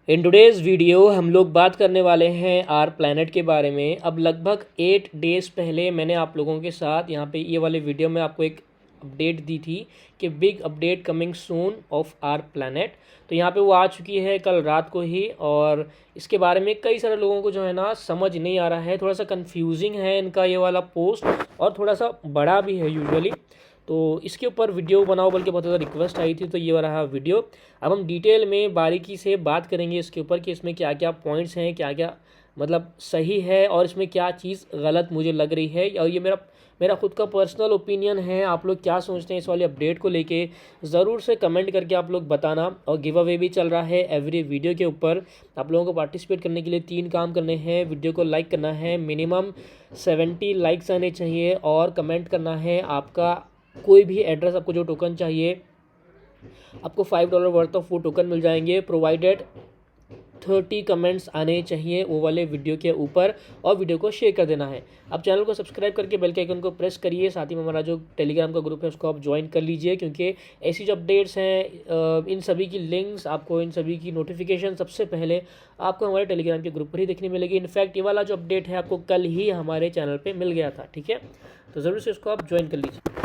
In today's video हम लोग बात करने वाले हैं आर प्लैनेट के बारे में। अब लगभग 8 डेज़ पहले मैंने आप लोगों के साथ यहाँ पे ये वाले वीडियो में आपको एक अपडेट दी थी कि big update coming soon of our planet. तो यहाँ पे वो आ चुकी है कल रात को ही, और इसके बारे में कई सारे लोगों को जो है ना समझ नहीं आ रहा है, थोड़ा सा कंफ्यूजिंग है इनका ये वाला पोस्ट, और थोड़ा सा बड़ा भी है यूजुअली। तो इसके ऊपर वीडियो बनाओ बल्कि बहुत ज़्यादा रिक्वेस्ट आई थी, तो ये रहा वीडियो। अब हम डिटेल में बारीकी से बात करेंगे इसके ऊपर कि इसमें क्या क्या पॉइंट्स हैं, क्या क्या मतलब सही है और इसमें क्या चीज़ गलत मुझे लग रही है, और ये मेरा खुद का पर्सनल ओपिनियन है। आप लोग क्या सोचते हैं इस वाले अपडेट को लेके, ज़रूर से कमेंट करके आप लोग बताना। और गिव अवे भी चल रहा है एवरी वीडियो के ऊपर। आप लोगों को पार्टिसिपेट करने के लिए 3 काम करने हैं। वीडियो को लाइक करना है, मिनिमम 70 लाइक्स आने चाहिए, और कमेंट करना है आपका कोई भी एड्रेस, आपको जो टोकन चाहिए। आपको $5 वर्थ ऑफ वो टोकन मिल जाएंगे, प्रोवाइडेड 30 कमेंट्स आने चाहिए वो वाले वीडियो के ऊपर, और वीडियो को शेयर कर देना है। अब चैनल को सब्सक्राइब करके बेल के आइकन को प्रेस करिए। साथ ही में हमारा जो टेलीग्राम का ग्रुप है उसको आप ज्वाइन कर लीजिए, क्योंकि ऐसी जो अपडेट्स हैं इन सभी की लिंक्स आपको, इन सभी की नोटिफिकेशन सबसे पहले आपको हमारे टेलीग्राम के ग्रुप पर ही देखने मिलेगी। इनफैक्ट ये वाला जो अपडेट है आपको कल ही हमारे चैनल पर मिल गया था, ठीक है, तो ज़रूर से इसको आप ज्वाइन कर लीजिए।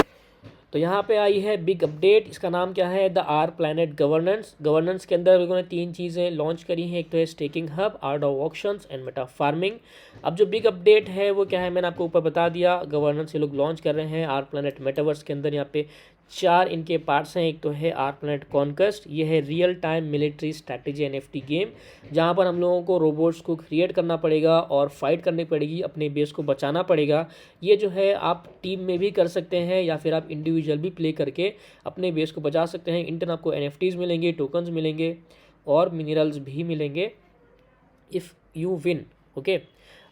तो यहाँ पे आई है बिग अपडेट। इसका नाम क्या है? द आर प्लैनेट गवर्नेंस के अंदर लोगों ने 3 चीज़ें लॉन्च करी हैं। एक तो है staking hub, RDAO auctions and meta farming. अब जो बिग अपडेट है वो क्या है, मैंने आपको ऊपर बता दिया। गवर्नेंस ये लोग लॉन्च कर रहे हैं आर प्लैनेट मेटावर्स के अंदर। यहाँ पे 4 इनके पार्ट्स हैं। एक तो है आर प्लैनेट कॉन्क्वेस्ट, ये है real time military strategy NFT game, जहाँ पर हम लोगों को रोबोट्स को क्रिएट करना पड़ेगा और फाइट करनी पड़ेगी, अपने बेस को बचाना पड़ेगा। ये जो है आप टीम में भी कर सकते हैं, या फिर आप इंडिविजुअल भी प्ले करके अपने बेस को बचा सकते हैं। इंटर्न आपको NFTs मिलेंगे, टोकन्स मिलेंगे, और मिनरल्स भी मिलेंगे इफ़ यू विन। ओके,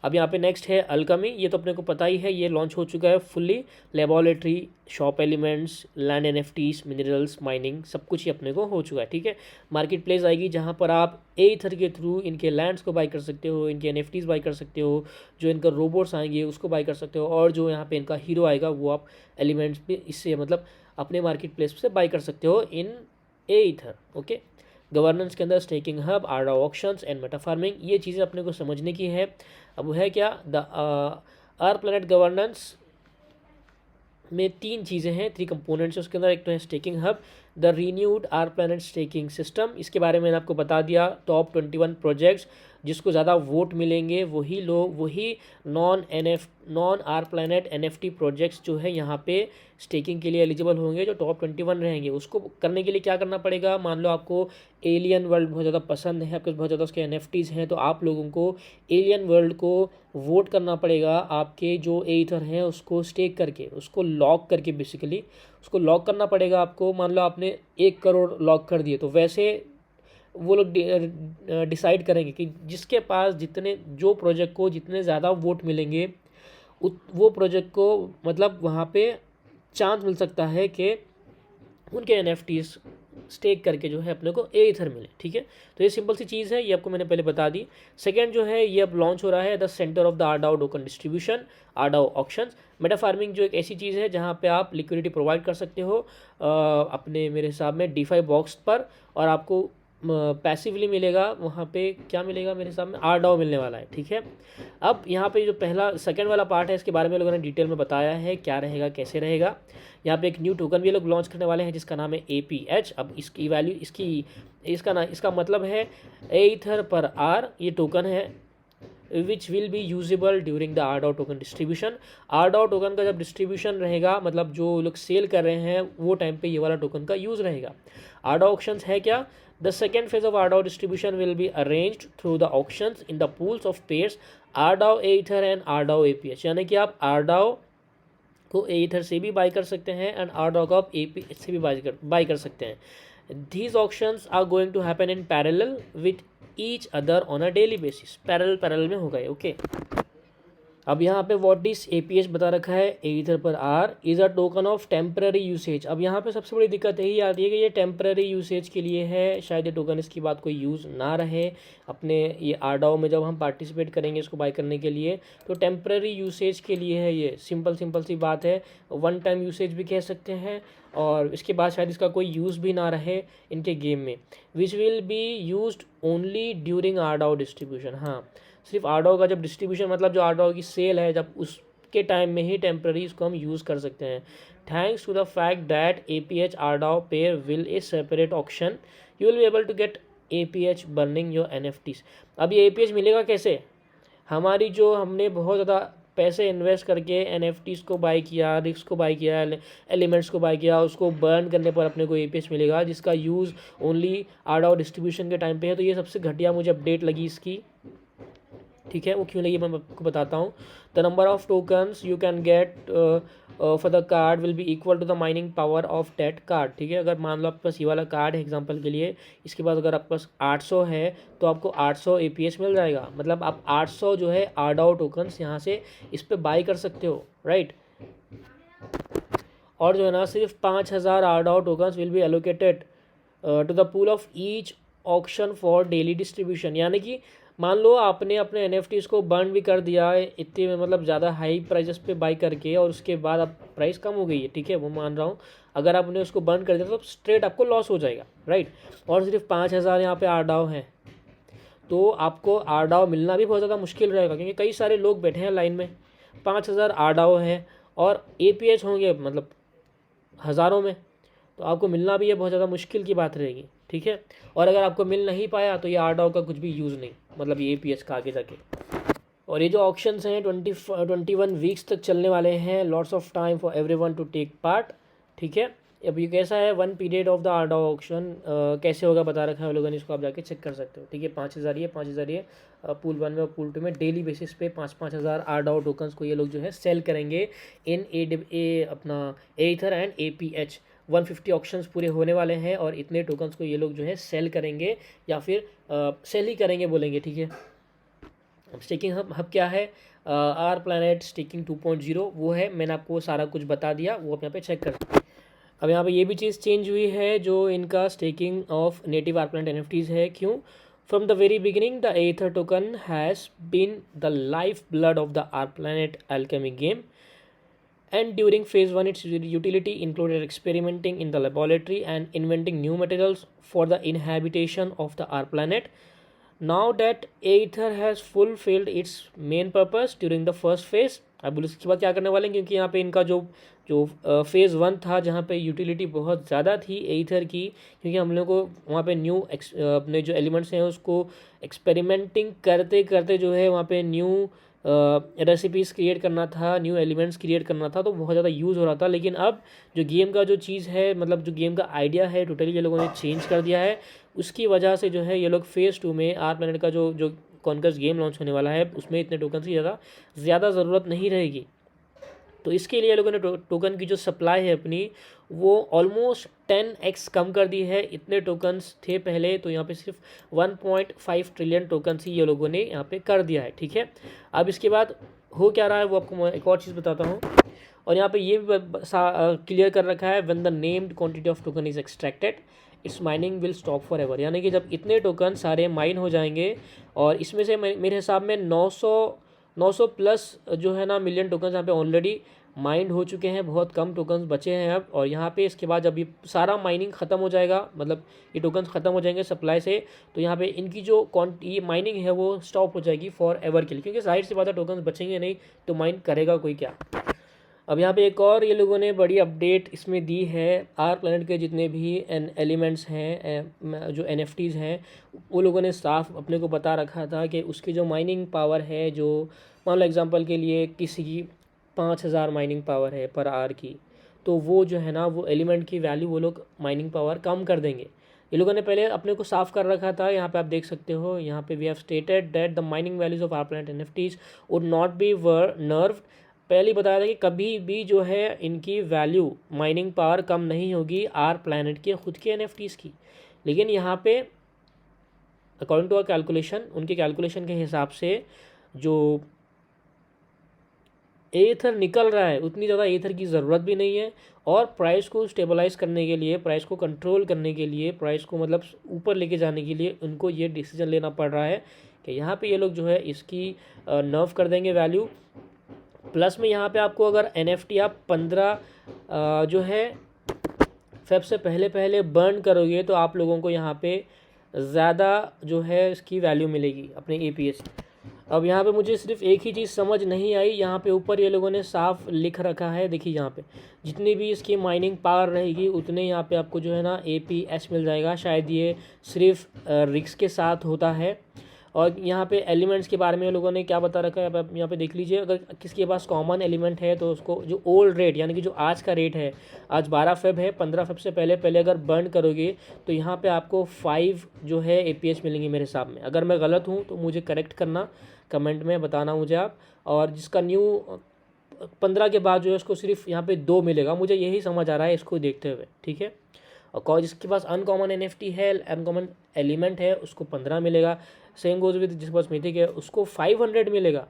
अब यहाँ पे नेक्स्ट है अल्कमी। ये तो अपने को पता ही है, ये लॉन्च हो चुका है fully. Laboratory, shop elements, land NFTs, minerals, mining, सब कुछ ही अपने को हो चुका है, ठीक है। मार्केट प्लेस आएगी जहाँ पर आप एथर के थ्रू इनके लैंड्स को बाई कर सकते हो, इनके NFTs बाई कर सकते हो, जो इनका रोबोट्स आएंगे उसको बाई कर सकते हो, और जो यहाँ पे इनका हीरो आएगा वो आप एलिमेंट्स पे इससे मतलब अपने मार्केट प्लेस से बाई कर सकते हो इन एथर। ओके, गवर्नेंस के अंदर staking hub, RDAO auctions and meta farming, ये चीज़ें अपने को समझने की है। अब वो है क्या? द आर प्लैनेट गवर्नेंस में 3 चीज़ें हैं, 3 कंपोनेंट्स है उसके अंदर। एक तो है staking hub, the renewed our planet staking system. इसके बारे में मैंने आपको बता दिया। टॉप 21 प्रोजेक्ट्स, जिसको ज़्यादा वोट मिलेंगे वही non our planet NFT projects जो है यहाँ पे स्टेकिंग के लिए एलिजिबल होंगे। जो टॉप 21 रहेंगे उसको करने के लिए क्या करना पड़ेगा? मान लो आपको एलियन वर्ल्ड बहुत ज़्यादा पसंद है, आपके बहुत ज़्यादा उसके NFTs हैं, तो आप लोगों को एलियन वर्ल्ड को वोट करना पड़ेगा। आपके जो एथर हैं उसको स्टेक करके, उसको लॉक करके, बेसिकली उसको लॉक करना पड़ेगा आपको। मान लो आपने 1 करोड़ लॉक कर दिए, तो वैसे वो लोग डिसाइड करेंगे कि जिसके पास जो प्रोजेक्ट को जितने ज़्यादा वोट मिलेंगे वो प्रोजेक्ट को मतलब वहाँ पे चांस मिल सकता है कि उनके NFTs स्टेक करके जो है अपने को एथर मिले, ठीक है। तो ये सिंपल सी चीज़ है, ये आपको मैंने पहले बता दी। सेकंड जो है, ये अब लॉन्च हो रहा है the centre of the RDAO token distribution, RDAO auctions. Meta farming जो एक ऐसी चीज़ है जहाँ पे आप लिक्विडिटी प्रोवाइड कर सकते हो अपने, मेरे हिसाब में DeFi बॉक्स पर, और आपको पैसिवली मिलेगा। वहाँ पे क्या मिलेगा? मेरे हिसाब में आरडाओ मिलने वाला है, ठीक है। अब यहाँ पे जो सेकंड वाला पार्ट है, इसके बारे में लोगों ने डिटेल में बताया है क्या रहेगा, कैसे रहेगा। यहाँ पे एक न्यू टोकन भी लोग लॉन्च करने वाले हैं जिसका नाम है APH। अब इसकी वैल्यू इसका मतलब है एथर पर आर, ये टोकन है which will be usable during the RDAO token distribution. RDAO token का जब डिस्ट्रीब्यूशन रहेगा, मतलब जो लोग सेल कर रहे हैं वो टाइम पे ये वाला टोकन का यूज़ रहेगा। आरडाओ ऑक्शंस है क्या? The second phase of RDAO distribution will be arranged through the auctions in the pools of pairs RDAO ether and RDAO APH। यानी कि आप आरडाओ को एथर से भी बाई कर सकते हैं एंड आरडाओ को आप APH से भी बाई कर सकते हैं। These auctions are going to happen in parallel with each other on a daily basis। Parallel में होगा ये, ओके। अब यहाँ पे व्हाट इज APH बता रखा है, एथर पर R is a token of temporary usage. अब यहाँ पे सबसे बड़ी दिक्कत यही आती है कि ये टेम्पररी यूसेज के लिए है, शायद ये टोकन इसकी बात कोई यूज़ ना रहे अपने ये आरडाओ में जब हम पार्टिसिपेट करेंगे इसको बाय करने के लिए, तो टेम्पररी यूसेज के लिए है ये। सिंपल सी बात है, 1 टाइम यूसेज भी कह सकते हैं, और इसके बाद शायद इसका कोई यूज़ भी ना रहे इनके गेम में, which will be used only during RDAO distribution. हाँ, सिर्फ आरडाओ का जब डिस्ट्रीब्यूशन मतलब जो आरडाओ की सेल है जब उसके टाइम में ही टेम्प्रेरी इसको हम यूज़ कर सकते हैं। Thanks to the fact that APH RDAO pair will a separate auction, you will be able to get APH burning your NFTs। अब ये APH मिलेगा कैसे? हमारी जो हमने बहुत ज़्यादा पैसे इन्वेस्ट करके NFTs को बाय किया, रिक्स को बाय किया, एलिमेंट्स को बाय किया, उसको बर्न करने पर अपने को APH मिलेगा जिसका यूज़ ओनली आरडाओ डिस्ट्रीब्यूशन के टाइम पे है। तो ये सबसे घटिया मुझे अपडेट लगी इसकी, ठीक है। वो क्यों लगी मैं आपको बताता हूँ। The number of tokens you can get for the card will be equal to the mining power of that card, ठीक है। अगर मान लो आपके पास ये वाला कार्ड है एग्जांपल के लिए, इसके बाद अगर आपके पास 800 है तो आपको 800 APH मिल जाएगा। मतलब आप 800 जो है आरडाओ टोकन्स यहाँ से इस पर बाई कर सकते हो, राइट। और जो है ना सिर्फ 5000 RDAO tokens will be allocated to the pool of each auction for daily distribution. यानी कि मान लो आपने अपने NFTs को बर्न भी कर दिया है इतने में, मतलब ज़्यादा हाई प्राइजेस पे बाई करके, और उसके बाद अब प्राइस कम हो गई है, ठीक है, वो मान रहा हूँ। अगर आपने उसको बर्न कर दिया तो स्ट्रेट आपको लॉस हो जाएगा, राइट। और सिर्फ 5000 यहाँ पे आरडाओ हैं तो आपको आरडाओ मिलना भी बहुत ज़्यादा मुश्किल रहेगा, क्योंकि कई सारे लोग बैठे हैं लाइन में। 5000 आरडाओ है और APH होंगे मतलब हज़ारों में, तो आपको मिलना भी ये बहुत ज़्यादा मुश्किल की बात रहेगी, ठीक है। और अगर आपको मिल नहीं पाया तो ये आरडाओ का कुछ भी यूज़ नहीं, मतलब ये APH का आगे जाके। और ये जो ऑक्शंस हैं 21 वीक्स तक चलने वाले हैं, lots of time for everyone to take part, ठीक है। अब ये कैसा है, 1 period of the RDAO auction कैसे होगा बता रखा है लोगों ने, इसको आप जाके चेक कर सकते हो, ठीक है। 5000 ये 5000 ये पूल 1 में और पूल 2 में डेली बेसिस पे 5-5 हज़ार आरडाओ टोकन्स को ये लोग जो है सेल करेंगे इन अपना एथर एंड APH। 150 ऑक्शंस पूरे होने वाले हैं और इतने टोकन्स को ये लोग जो है सेल करेंगे या फिर सेल ही करेंगे बोलेंगे, ठीक है। अब स्टेकिंग हब क्या है, आर प्लैनेट स्टेकिंग 2.0 वो है, मैंने आपको सारा कुछ बता दिया, वो आप यहाँ पे चेक कर सकते हैं। अब यहाँ पे ये भी चीज़ चेंज हुई है जो इनका staking of native R planet NFTs है। क्यों? From the very beginning the Aether token has been the lifeblood of the R Planet Alchemy game, and during phase 1 its utility included experimenting in the laboratory and inventing new materials for the inhabitation of the our planet. Now that Aether has fulfilled its main purpose during the first phase, अब उसके बाद क्या करने वाले हैं, क्योंकि यहाँ पे इनका जो जो फेज़ 1 था जहाँ पे यूटिलिटी बहुत ज़्यादा थी एथर की, क्योंकि हम लोग को वहाँ पे न्यू अपने जो एलिमेंट्स हैं उसको एक्सपेरिमेंटिंग करते करते जो है वहाँ पे न्यू रेसिपीज़ क्रिएट करना था, न्यू एलिमेंट्स क्रिएट करना था, तो बहुत ज़्यादा यूज़ हो रहा था। लेकिन अब जो गेम का जो चीज़ है, मतलब जो गेम का आइडिया है टोटली ये लोगों ने चेंज कर दिया है। उसकी वजह से जो है ये लोग फेज़ 2 में आर प्लैनेट का जो जो कॉन्कर्स गेम लॉन्च होने वाला है उसमें इतने टोकन की ज़्यादा ज़रूरत नहीं रहेगी। तो इसके लिए लोगों ने टोकन की जो सप्लाई है अपनी वो ऑलमोस्ट 10x कम कर दी है। इतने टोकन्स थे पहले, तो यहाँ पे सिर्फ 1.5 ट्रिलियन टोकन्स ही ये लोगों ने यहाँ पे कर दिया है, ठीक है। अब इसके बाद हो क्या रहा है वो आपको मैं एक और चीज़ बताता हूँ। और यहाँ पे ये भी क्लियर कर रखा है, when the named quantity of token is extracted it's mining will stop for ever. यानी कि जब इतने टोकन सारे माइन हो जाएंगे और इसमें से मेरे हिसाब में 900 प्लस जो है ना मिलियन टोकन्स यहाँ पे ऑलरेडी माइंड हो चुके हैं, बहुत कम टोकन्स बचे हैं अब। और यहाँ पे इसके बाद जब ये सारा माइनिंग ख़त्म हो जाएगा, मतलब ये टोकन्स ख़त्म हो जाएंगे सप्लाई से, तो यहाँ पे इनकी जो ये माइनिंग है वो स्टॉप हो जाएगी फॉर एवर के लिए, क्योंकि जाहिर सी बात है टोकन्स बचेंगे नहीं तो माइन करेगा कोई क्या। अब यहाँ पे एक और ये लोगों ने बड़ी अपडेट इसमें दी है, आर प्लैनेट के जितने भी एलिमेंट्स हैं जो NFTs हैं वो लोगों ने साफ अपने को बता रखा था कि उसकी जो माइनिंग पावर है, जो मान लो एग्जांपल के लिए किसी की 5000 माइनिंग पावर है पर आर की, तो वो जो है ना वो एलिमेंट की वैल्यू वो लोग माइनिंग पावर कम कर देंगे। ये लोगों ने पहले अपने को साफ कर रखा था, यहाँ पे आप देख सकते हो, यहाँ पे we have stated that the mining values of our planet NFTs would not be nerfed. पहले ही बताया था कि कभी भी जो है इनकी वैल्यू माइनिंग पावर कम नहीं होगी आर प्लैनेट के खुद के NFTs की। लेकिन यहाँ पे अकॉर्डिंग टू आर कैलकुलेशन, उनके कैलकुलेशन के हिसाब से जो एथर निकल रहा है उतनी ज़्यादा एथर की ज़रूरत भी नहीं है। और प्राइस को स्टेबलाइज करने के लिए, प्राइस को कंट्रोल करने के लिए, प्राइस को मतलब ऊपर लेके जाने के लिए उनको ये डिसीजन लेना पड़ रहा है कि यहाँ पे ये लोग जो है इसकी नर्व कर देंगे वैल्यू। प्लस में यहाँ पे आपको अगर NFT आप 15 जो है फेब से पहले पहले बर्न करोगे तो आप लोगों को यहाँ पे ज़्यादा जो है इसकी वैल्यू मिलेगी अपने एपीएस। अब यहाँ पे मुझे सिर्फ एक ही चीज़ समझ नहीं आई, यहाँ पे ऊपर ये लोगों ने साफ लिख रखा है, देखिए यहाँ पे जितनी भी इसकी माइनिंग पावर रहेगी उतने यहाँ पे आपको जो है ना एपीएस मिल जाएगा। शायद ये सिर्फ रिक्स के साथ होता है। और यहाँ पे एलिमेंट्स के बारे में ये लोगों ने क्या बता रखा है, आप यहाँ पे देख लीजिए। अगर किसी के पास कॉमन एलिमेंट है तो उसको जो ओल्ड रेट यानी कि जो आज का रेट है, आज 12 फेब है, 15 फेब से पहले पहले अगर बर्न करोगे तो यहाँ पे आपको 5 जो है एपीएस मिलेंगे मेरे हिसाब में। अगर मैं गलत हूँ तो मुझे करेक्ट करना, कमेंट में बताना मुझे आप। और जिसका न्यू 15 के बाद जो है उसको सिर्फ यहाँ पे 2 मिलेगा, मुझे यही समझ आ रहा है इसको देखते हुए, ठीक है। और जिसके पास अनकॉमन एनएफटी है, अनकॉमन एलिमेंट है, उसको 15 मिलेगा। सेम गोज विद जिसके पास मिथिक है उसको 500 मिलेगा।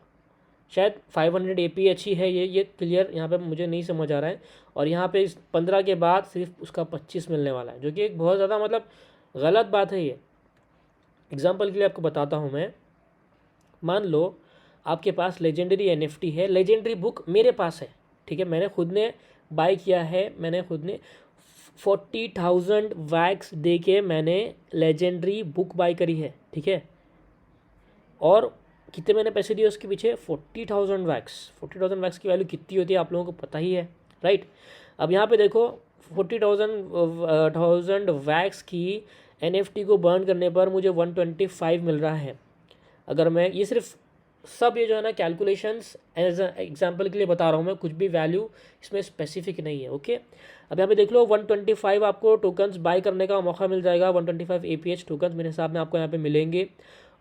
शायद 500 एपी अच्छी है, ये क्लियर यहाँ पे मुझे नहीं समझ आ रहा है। और यहाँ पे 15 के बाद सिर्फ उसका 25 मिलने वाला है, जो कि एक बहुत ज़्यादा मतलब गलत बात है। ये एग्जाम्पल के लिए आपको बताता हूँ मैं। मान लो आपके पास लेजेंडरी एनएफटी है, लेजेंडरी बुक मेरे पास है, ठीक है, मैंने खुद ने बाय किया है, मैंने खुद ने 40,000 वैक्स दे के मैंने लेजेंडरी बुक बाय करी है, ठीक है। और कितने मैंने पैसे दिए उसके पीछे, 40,000 वैक्स। 40,000 वैक्स की वैल्यू कितनी होती है आप लोगों को पता ही है, राइट। अब यहाँ पे देखो 40,000 वैक्स की एनएफटी को बर्न करने पर मुझे 125 मिल रहा है। अगर मैं ये सिर्फ सब ये जो है ना कैलकुलेशंस एज एग्जांपल के लिए बता रहा हूँ मैं, कुछ भी वैल्यू इसमें स्पेसिफिक नहीं है, ओके। अब यहाँ पे देख लो 125 आपको टोकन्स बाय करने का मौका मिल जाएगा। 125 एपीएच टोकन्स मेरे हिसाब में आपको यहाँ पे मिलेंगे।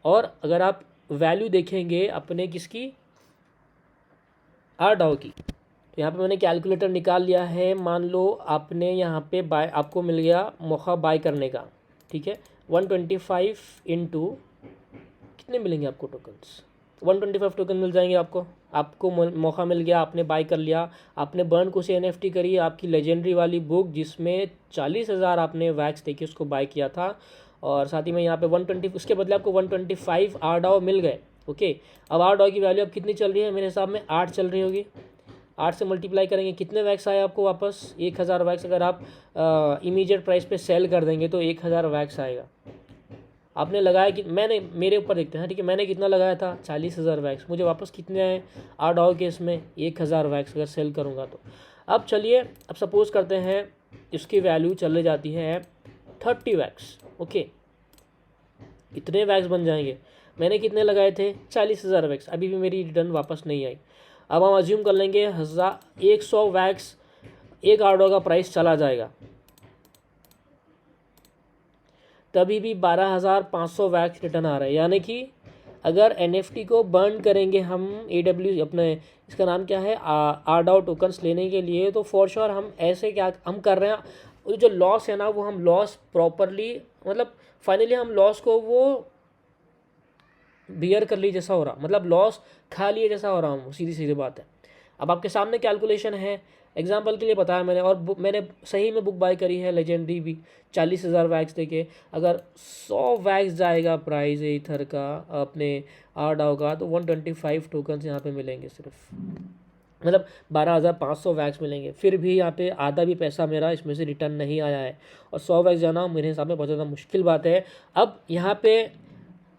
और अगर आप वैल्यू देखेंगे अपने किसकी, आरडाओ की, तो यहाँ पे मैंने कैलकुलेटर निकाल लिया है। मान लो आपने यहाँ पे बाय, आपको मिल गया मौका बाय करने का, ठीक है। 125 इंटू कितने मिलेंगे आपको टोकन्स, 125 टोकन मिल जाएंगे आपको मौका मिल गया, आपने बाय कर लिया, आपने बर्न को से एनएफटी करी, आपकी लेजेंडरी वाली बुक जिसमें 40,000 आपने वैक्स देके उसको बाय किया था। और साथ ही में यहाँ पे 120, उसके बदले आपको 125 आरडाओ मिल गए, ओके। अब आरडाओ की वैल्यू अब कितनी चल रही है, मेरे हिसाब में 8 चल रही होगी। 8 से मल्टीप्लाई करेंगे, कितने वैक्स आए आपको वापस, 1000 वैक्स। अगर आप इमीडिएट प्राइस पे सेल कर देंगे तो 1000 वैक्स आएगा। आपने लगाया कि मैंने, मेरे ऊपर देखते हैं, ठीक है, मैंने कितना लगाया था 40,000 वैक्स, मुझे वापस कितने आए आरडाओ के इसमें 1000 वैक्स अगर सेल करूँगा तो। अब चलिए, अब सपोज़ करते हैं इसकी वैल्यू चले जाती है 30 वैक्स, ओके। इतने वैक्स बन जाएंगे, मैंने कितने लगाए थे 40,000 वैक्स, अभी भी मेरी रिटर्न वापस नहीं आई। अब हम अज्यूम कर लेंगे 100 वैक्स एक आरडाओ का प्राइस चला जाएगा, तभी भी 12,500 वैक्स रिटर्न आ रहा है। यानी कि अगर एनएफटी को बर्न करेंगे हम AW अपने, इसका नाम क्या है, आरडाओ टोकन्स लेने के लिए, तो फॉर श्योर हम ऐसे क्या हम कर रहे हैं, जो लॉस है ना वो हम लॉस प्रॉपरली, मतलब फाइनली हम लॉस को वो बियर कर ली जैसा हो रहा, मतलब लॉस खा लिए जैसा हो रहा हूँ, सीधी सीधी बात है। अब आपके सामने कैलकुलेशन है, एग्जाम्पल के लिए बताया मैंने। और मैंने सही में बुक बाय करी है लेजेंडरी भी 40,000 वैक्स देके। अगर 100 वैक्स जाएगा प्राइस ईथर का अपने आरडाओ का, तो 125 टोकन्स यहाँ पे मिलेंगे सिर्फ, मतलब 12,500 वैक्स मिलेंगे। फिर भी यहाँ पे आधा भी पैसा मेरा इसमें से रिटर्न नहीं आया है। और 100 वैक्स जाना मेरे हिसाब में बहुत ज़्यादा मुश्किल बात है। अब यहाँ पे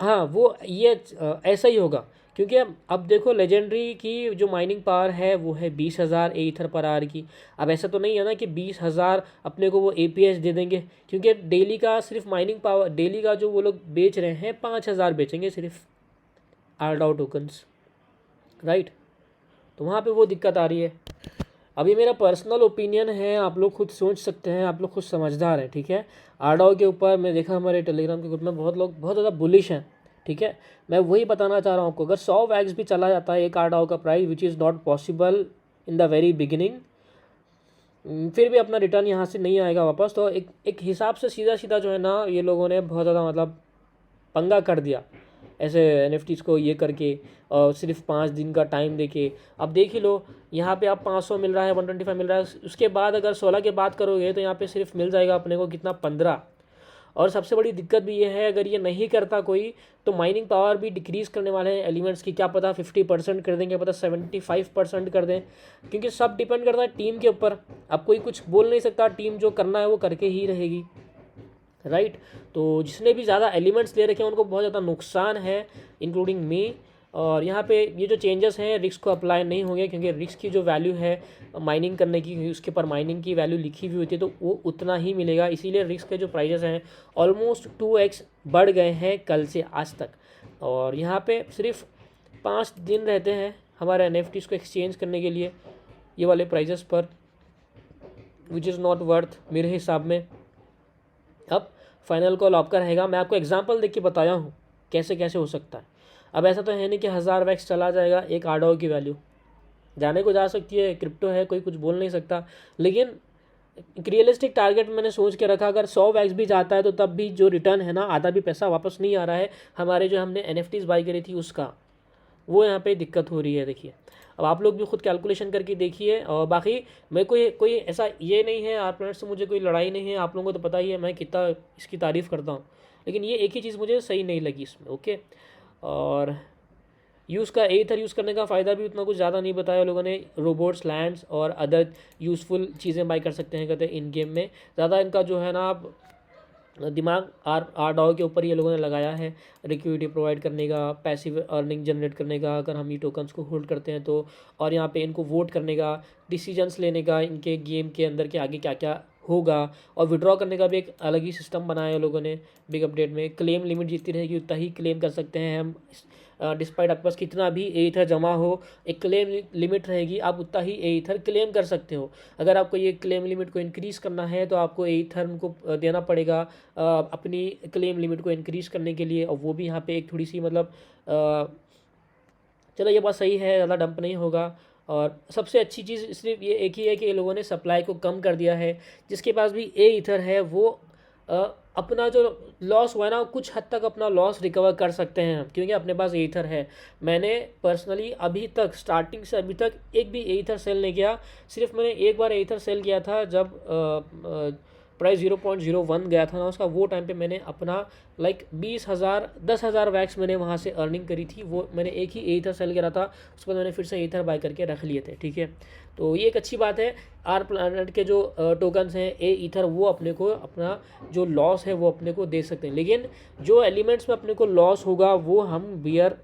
हाँ वो ये ऐसा ही होगा, क्योंकि अब देखो लेजेंडरी की जो माइनिंग पावर है वो है 20,000 ईथर पर आवर की। अब ऐसा तो नहीं है ना कि 20,000 अपने को वो एपीएस दे देंगे, क्योंकि डेली का सिर्फ माइनिंग पावर, डेली का जो वो लोग बेच रहे हैं 5,000 बेचेंगे सिर्फ आरडाओ टोकन्स, राइट। तो वहाँ पे वो दिक्कत आ रही है। अब ये मेरा पर्सनल ओपिनियन है, आप लोग खुद सोच सकते हैं, आप लोग खुद समझदार हैं, ठीक है। आरडाओ के ऊपर मैं देखा हमारे टेलीग्राम के ग्रुप में बहुत लोग बहुत ज़्यादा बुलिश हैं, ठीक है। मैं वही बताना चाह रहा हूँ आपको, अगर 100 वैक्स भी चला जाता है एक आरडाओ का price, which is not possible in the very beginning, फिर भी अपना रिटर्न यहाँ से नहीं आएगा वापस। तो एक हिसाब से सीधा सीधा जो है ना ये लोगों ने बहुत ज़्यादा मतलब पंगा कर दिया ऐसे एनएफटीज़ को ये करके, और सिर्फ 5 दिन का टाइम देके। अब देख ही लो, यहाँ पे आप 500 मिल रहा है, 125 मिल रहा है, उसके बाद अगर 16 के बाद करोगे तो यहाँ पे सिर्फ मिल जाएगा अपने को कितना, 15। और सबसे बड़ी दिक्कत भी ये है, अगर ये नहीं करता कोई तो माइनिंग पावर भी डिक्रीज़ करने वाले हैं एलिमेंट्स की। क्या पता 50% कर देंगे, पता 75% कर दें, क्योंकि सब डिपेंड करता है टीम के ऊपर। अब कोई कुछ बोल नहीं सकता, टीम जो करना है वो करके ही रहेगी, राइट। तो जिसने भी ज़्यादा एलिमेंट्स ले रखे हैं उनको बहुत ज़्यादा नुकसान है, इंक्लूडिंग मी। और यहाँ पे ये जो चेंजेस हैं रिस्क को अप्लाई नहीं होंगे, क्योंकि रिस्क की जो वैल्यू है माइनिंग करने की, उसके ऊपर माइनिंग की वैल्यू लिखी हुई होती है, तो वो उतना ही मिलेगा। इसीलिए रिस्क के जो प्राइजेस हैं ऑलमोस्ट 2x बढ़ गए हैं कल से आज तक। और यहाँ पे सिर्फ 5 दिन रहते हैं हमारे NFTs को एक्सचेंज करने के लिए ये वाले प्राइजेस पर, विच इज़ नॉट वर्थ मेरे हिसाब में। अब फाइनल कॉल आपका रहेगा। मैं आपको एग्जांपल देख के बताया हूँ कैसे कैसे हो सकता है। अब ऐसा तो है नहीं कि 1000 वैक्स चला जाएगा, एक आरडीओ की वैल्यू जाने को जा सकती है, क्रिप्टो है, कोई कुछ बोल नहीं सकता। लेकिन एक रियलिस्टिक टारगेट मैंने सोच के रखा, अगर 100 वैक्स भी जाता है तो तब भी जो रिटर्न है ना, आधा भी पैसा वापस नहीं आ रहा है हमारे जो हमने NFTs बाई करी थी उसका, वो यहाँ पे दिक्कत हो रही है। देखिए अब आप लोग भी खुद कैलकुलेशन करके देखिए। और बाकी मैं कोई ऐसा ये नहीं है, आर प्लैनेट से मुझे कोई लड़ाई नहीं है, आप लोगों को तो पता ही है मैं कितना इसकी तारीफ़ करता हूँ। लेकिन ये एक ही चीज़ मुझे सही नहीं लगी इसमें, ओके। और यूज़ का एथर यूज़ करने का फ़ायदा भी उतना कुछ ज़्यादा नहीं बताया लोगों ने। रोबोट्स, लैंड्स और अदर यूज़फुल चीज़ें बाई कर सकते हैं कहते हैं इन गेम में। ज़्यादा इनका जो है ना आप दिमाग आरडीओ के ऊपर ये लोगों ने लगाया है, लिक्विडिटी प्रोवाइड करने का, पैसिव अर्निंग जनरेट करने का अगर हम ये टोकन्स को होल्ड करते हैं तो, और यहाँ पे इनको वोट करने का, डिसीजंस लेने का, इनके गेम के अंदर के आगे क्या क्या होगा, और विड्रॉ करने का भी एक अलग ही सिस्टम बनाया है लोगों ने बिग अपडेट में। क्लेम लिमिट जितनी रहेगी उतना ही क्लेम कर सकते हैं हम, डिस्पाइट आपके पास कितना भी एथर जमा हो, एक क्लेम लिमिट रहेगी, आप उतना ही एथर क्लेम कर सकते हो। अगर आपको ये क्लेम लिमिट को इंक्रीज़ करना है तो आपको एथर को देना पड़ेगा अपनी क्लेम लिमिट को इंक्रीज़ करने के लिए। और वो भी यहाँ पे एक थोड़ी सी मतलब चलो ये बात सही है, ज़्यादा डंप नहीं होगा। और सबसे अच्छी चीज़ सिर्फ ये एक ही है कि ये लोगों ने सप्लाई को कम कर दिया है। जिसके पास भी एथर है वो अपना जो लॉस हुआ है ना, कुछ हद तक अपना लॉस रिकवर कर सकते हैं, क्योंकि अपने पास एथर है। मैंने पर्सनली अभी तक स्टार्टिंग से अभी तक एक भी एथर सेल नहीं किया। सिर्फ मैंने एक बार एथर सेल किया था जब प्राइस 0.01 गया था ना उसका, वो टाइम पे मैंने अपना लाइक 10,000 वैक्स मैंने वहाँ से अर्निंग करी थी। वो मैंने एक ही एथर सेल करा था, उसके बाद मैंने फिर से एथर बाय करके रख लिए थे, ठीक है। तो ये एक अच्छी बात है। आर प्लैनेट के जो टोकन्स हैं ईथर, वो अपने को अपना जो लॉस है वो अपने को दे सकते हैं। लेकिन जो एलिमेंट्स में अपने को लॉस होगा वो हम बियर,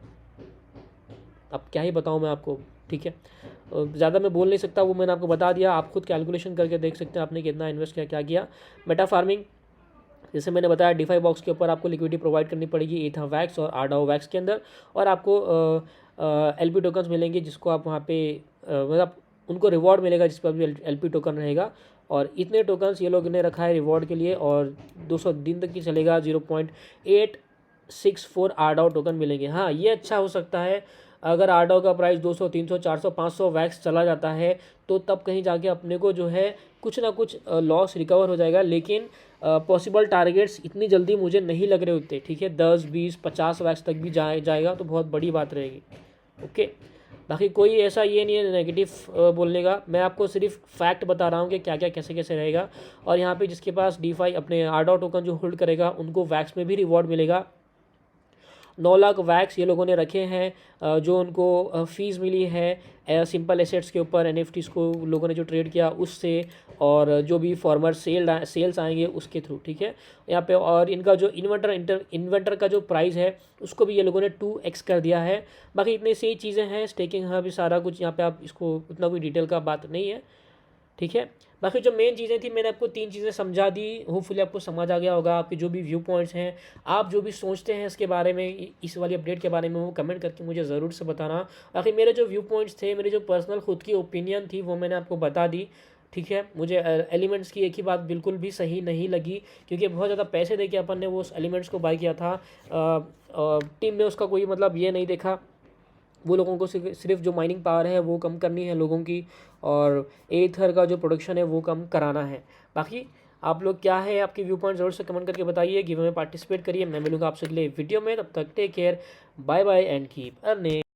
अब क्या ही बताऊँ मैं आपको, ठीक है। ज़्यादा मैं बोल नहीं सकता, वो मैंने आपको बता दिया, आप खुद कैलकुलेशन करके देख सकते हैं आपने कितना इन्वेस्ट किया, क्या किया। मेटा फार्मिंग जैसे मैंने बताया, डिफाई बॉक्स के ऊपर आपको लिक्विडिटी प्रोवाइड करनी पड़ेगी ईथर वैक्स और आरडीओ वैक्स के अंदर, और आपको LP टोकन्स मिलेंगे जिसको आप वहाँ पे मतलब उनको रिवॉर्ड मिलेगा जिस पर भी LP टोकन रहेगा। और इतने टोकन्स ये लोग ने रखा है रिवॉर्ड के लिए, और 200 दिन तक की चलेगा। 0.864 आरडीओ टोकन मिलेंगे। हाँ, ये अच्छा हो सकता है अगर आरडीओ का प्राइस 200, 300, 400, 500 वैक्स चला जाता है तो तब कहीं जाके अपने को जो है कुछ ना कुछ लॉस रिकवर हो जाएगा। लेकिन पॉसिबल टारगेट्स इतनी जल्दी मुझे नहीं लग रहे होते, ठीक है। 10, 20, 50 वैक्स तक भी जाएगा तो बहुत बड़ी बात रहेगी, ओके। बाकी कोई ऐसा ये नहीं है नेगेटिव बोलने का, मैं आपको सिर्फ फैक्ट बता रहा हूँ कि क्या क्या कैसे कैसे रहेगा। और यहाँ पे जिसके पास DeFi अपने आरडीओ टोकन जो होल्ड करेगा उनको वैक्स में भी रिवॉर्ड मिलेगा। 9 लाख वैक्स ये लोगों ने रखे हैं जो उनको फीस मिली है सिंपल एसेट्स के ऊपर, NFTs को लोगों ने जो ट्रेड किया उससे, और जो भी फॉर्मर सेल्स आएंगे उसके थ्रू, ठीक है यहाँ पे। और इनका जो इन्वेंटर का जो प्राइस है उसको भी ये लोगों ने 2x कर दिया है। बाकी इतनी सही चीज़ें हैं, स्टेकिंग है भी सारा कुछ यहाँ पे, आप इसको उतना कोई डिटेल का बात नहीं है, ठीक है। बाकी जो मेन चीज़ें थी मैंने आपको 3 चीज़ें समझा दी, होपफुली आपको समझ आ गया होगा। आपके जो भी व्यू पॉइंट्स हैं, आप जो भी सोचते हैं इसके बारे में, इस वाली अपडेट के बारे में, वो कमेंट करके मुझे ज़रूर से बताना। बाकी मेरे जो व्यू पॉइंट्स थे, मेरी जो पर्सनल खुद की ओपिनियन थी, वो मैंने आपको बता दी, ठीक है। मुझे एलिमेंट्स की एक ही बात बिल्कुल भी सही नहीं लगी, क्योंकि बहुत ज़्यादा पैसे दे के अपन ने वो उस एलिमेंट्स को बाई किया था। टीम ने उसका कोई मतलब ये नहीं देखा, वो लोगों को सिर्फ जो माइनिंग पावर है वो कम करनी है लोगों की, और एथर का जो प्रोडक्शन है वो कम कराना है। बाकी आप लोग क्या है, आपके व्यू पॉइंट ज़रूर से कमेंट करके बताइए, गिव में पार्टिसिपेट करिए। मैं मिलूंगा आपसे अगले वीडियो में, तब तक take care, bye bye and keep earning.